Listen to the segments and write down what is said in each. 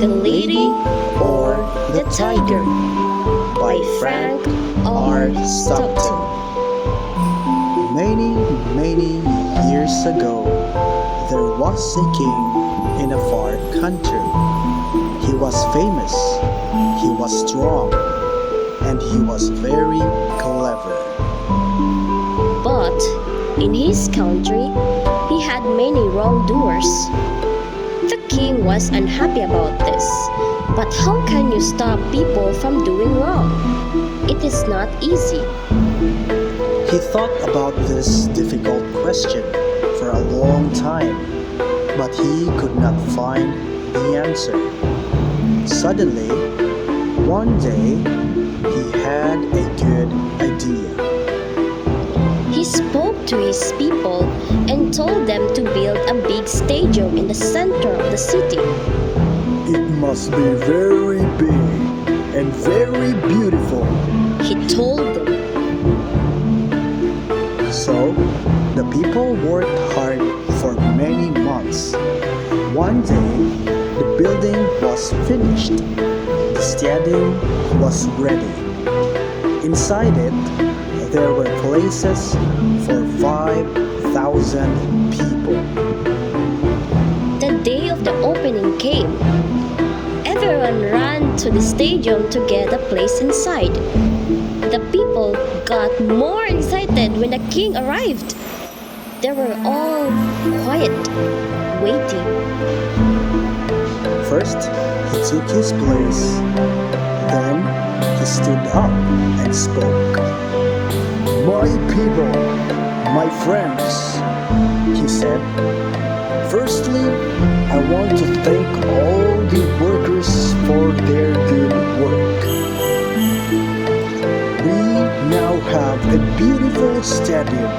The Lady or the Tiger by Frank R. Stockton. Many, many years ago, there was a king in a far country. He was famous, he was strong, and he was very clever. But in his country, he had many wrongdoers. The king was unhappy about this. But how can you stop people from doing wrong? It is not easy. He thought about this difficult question for a long time, but he could not find the answer. Suddenly, one day, he had a good idea. He spoke to his people and told them to build a big stadium in the center of the city. It must be very big and very beautiful, He told them. So, the people worked hard for many months. One day, the building was finished. The stadium was ready. Inside it, there were places for 5,000 people. The day of the opening came. Everyone ran to the stadium to get a place inside. The people got more excited when the king arrived. They were all quiet, waiting. First, he took his place. Then, he stood up and spoke. "My people, my friends," he said. "Firstly, I want to thank all the workers for their good work. We now have a beautiful stadium,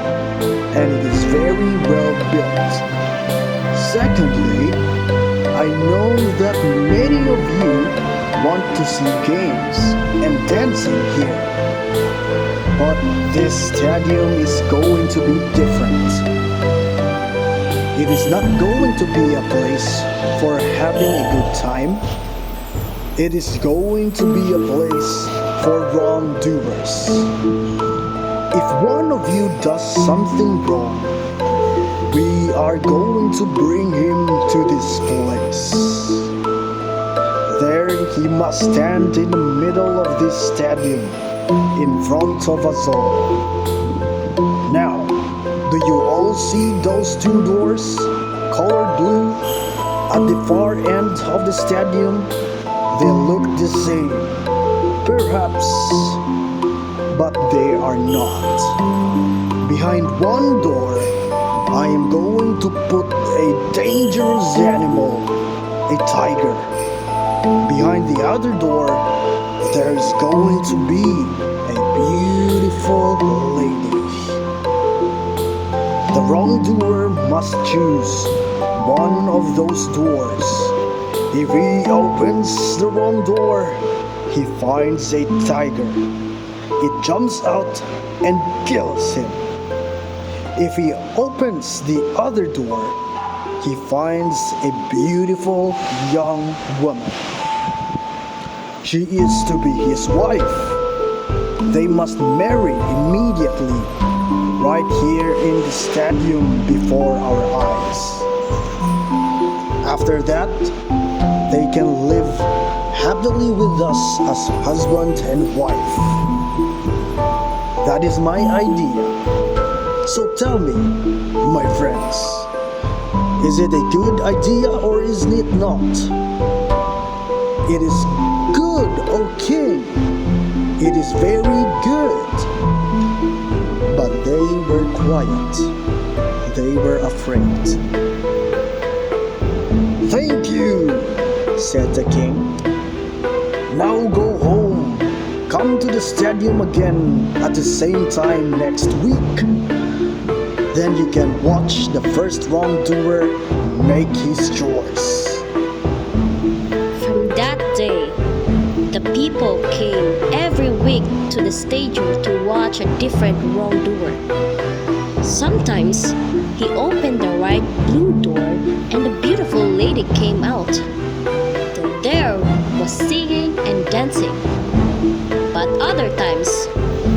and it is very well built. Secondly, I know that many of you want to see games and dancing here. But this stadium is going to be different. It is not going to be a place for having a good time. It is going to be a place for wrongdoers. If one of you does something wrong, we are going to bring him to this place. There he must stand in the middle of this stadium, in front of us all. Now, do you all see those two doors, colored blue, at the far end of the stadium? They look the same, perhaps, but they are not. Behind one door, I am going to put a dangerous animal, a tiger. Behind the other door, there is going to be a beautiful lady. The wrongdoer must choose one of those doors. If he opens the wrong door, he finds a tiger. It jumps out and kills him. If he opens the other door, he finds a beautiful young woman. She is to be his wife. They must marry immediately, right here in the stadium before our eyes. After that, they can live happily with us as husband and wife. That is my idea. So tell me, my friends, is it a good idea or is it not? It is good, O king. It is very good. But they were quiet. They were afraid. "Thank you," said the king. "Now go home. Come to the stadium again at the same time next week. Then you can watch the first wrongdoer make his choice." From that day, the people came every week to the stadium to watch a different wrongdoer. Sometimes he opened the right blue door and the beautiful lady came out. Then there singing and dancing. But other times,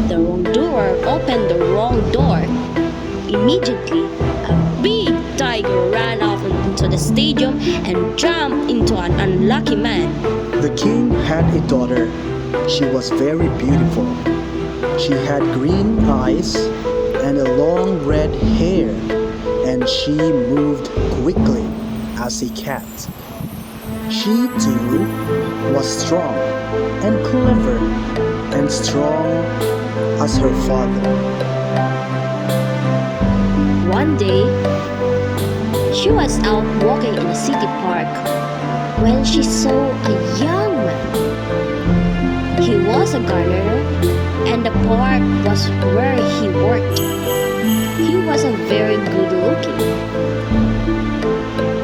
the wrongdoer opened the wrong door. Immediately, a big tiger ran off into the stadium and jumped into an unlucky man. The king had a daughter. She was very beautiful. She had green eyes and a long red hair, and she moved quickly as a cat. She too was strong and clever and strong as her father. One day, she was out walking in a city park when she saw a young man. He was a gardener, and the park was where he worked. He was a very good looking.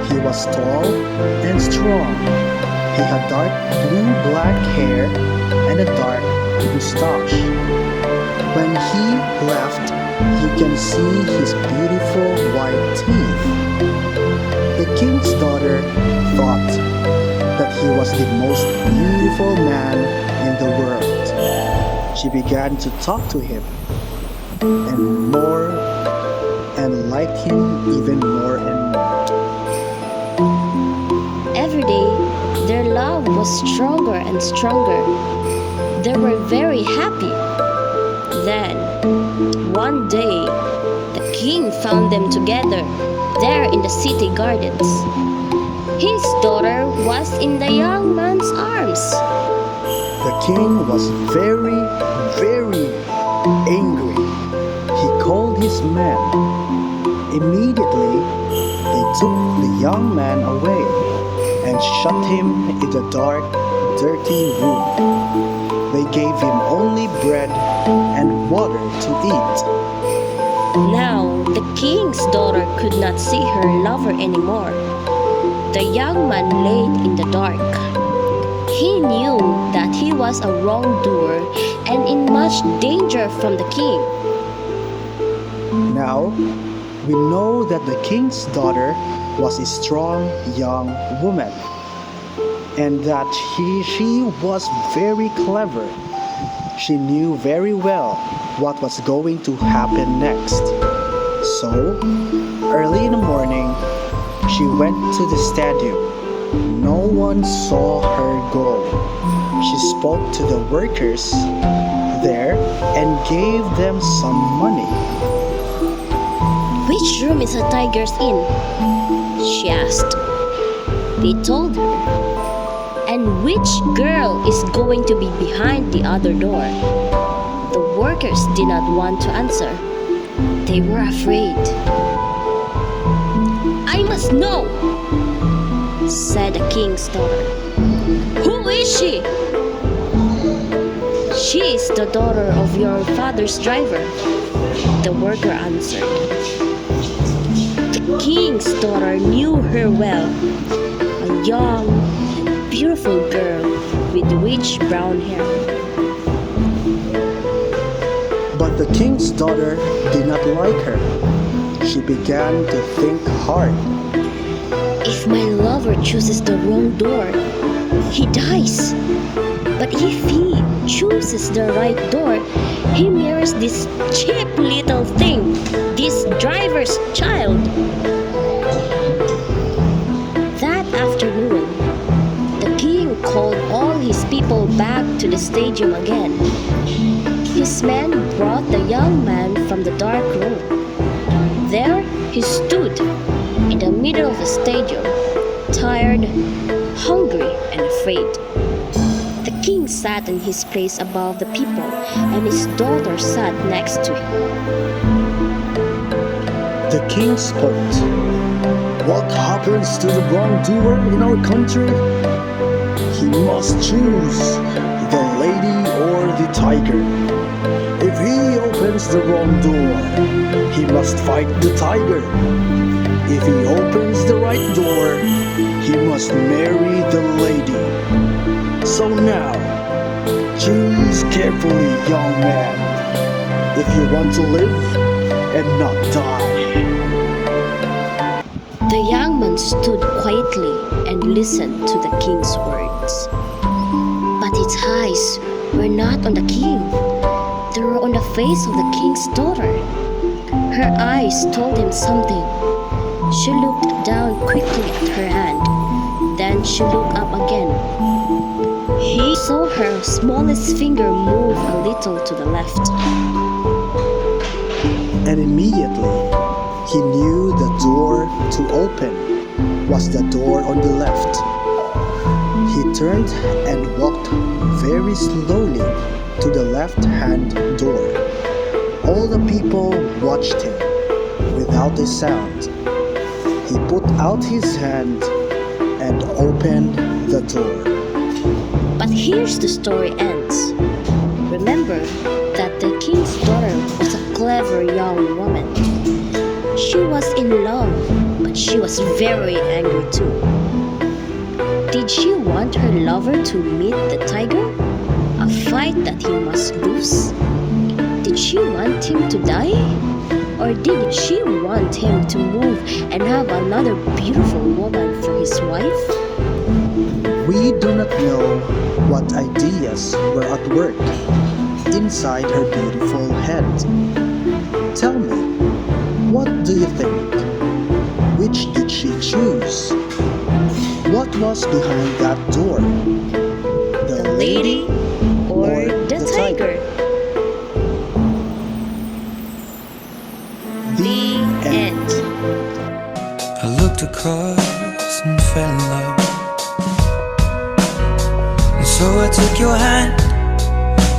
He was tall and strong. He had dark blue-black hair and a dark mustache. When he laughed, you can see his beautiful white teeth. The king's daughter thought that he was the most beautiful man in the world. She began to talk to him and more and liked him even more and more. Every day, their love was stronger and stronger. They were very happy. Then, one day, the king found them together there in the city gardens. His daughter was in the young man's arms. The king was very, very angry. He called his men. Immediately, they took the young man away and shut him in the dark, dirty room. They gave him only bread and water to eat. Now, the king's daughter could not see her lover anymore. The young man laid in the dark. He knew that he was a wrongdoer and in much danger from the king. Now, we know that the king's daughter was a strong young woman, and that she was very clever. She knew very well what was going to happen next. So, early in the morning, she went to the stadium. No one saw her go. She spoke to the workers there and gave them some money. "Which room is the tiger's in?" she asked. They told her. "And which girl is going to be behind the other door?" The workers did not want to answer. They were afraid. "I must know," said the king's daughter. "Who is she?" "She is the daughter of your father's driver," the worker answered. The king's daughter knew her well, a young and beautiful girl with rich brown hair. But the king's daughter did not like her. She began to think hard. "If my lover chooses the wrong door, he dies. But if he chooses the right door, he marries this cheap little thing, this driver's child." That afternoon, the king called all his people back to the stadium again. His men brought the young man from the dark room. There he stood in the middle of the stadium, tired, hungry, and afraid. The king sat in his place above the people, and his daughter sat next to him. The king spoke. "What happens to the wrongdoer in our country? He must choose the lady or the tiger. If he opens the wrong door, he must fight the tiger. If he opens the right door, he must marry the lady. So now, choose carefully, young man, if you want to live and not die." The young man stood quietly and listened to the king's words. its eyes were not on the king. They were on the face of the king's daughter. Her eyes told him something. She looked down quickly at her hand. Then she looked up again. He saw her smallest finger move a little to the left. And immediately he knew the door to open was the door on the left. He turned and walked very slowly to the left-hand door. All the people watched him without a sound. He put out his hand and opened the door. But here's the story ends. Remember that the king's daughter was a clever young woman. She was in love, but she was very angry too. Did she want her lover to meet the tiger? A fight that he must lose? Did she want him to die? Or did she want him to move and have another beautiful woman for his wife? We do not know what ideas were at work inside her beautiful head. Tell me, what do you think? Which did she choose? What was behind that door? The lady or the tiger? The end. I looked across and fell in love. And so I took your hand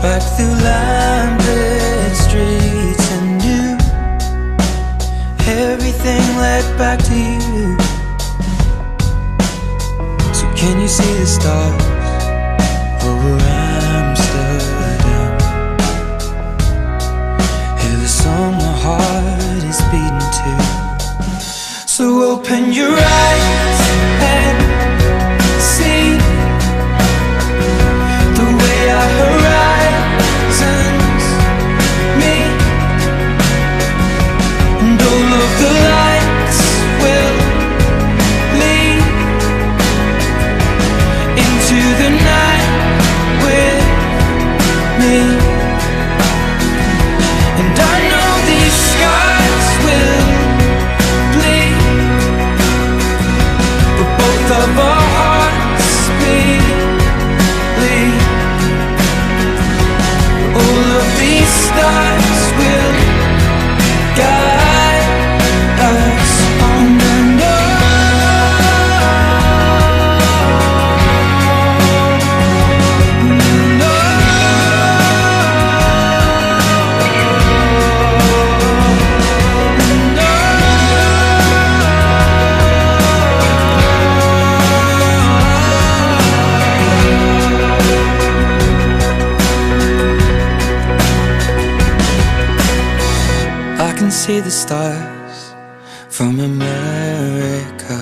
back through lamplit streets and knew everything led back to you. So can you see the stars over Amsterdam? Hear the song my heart is beating to. So open your eyes and see the way our horizons meet, and all of the lights will lead into the night with me. And I know these skies will bleed, but both of our hearts believe. All of these stars will guide us on and I can see the stars from America.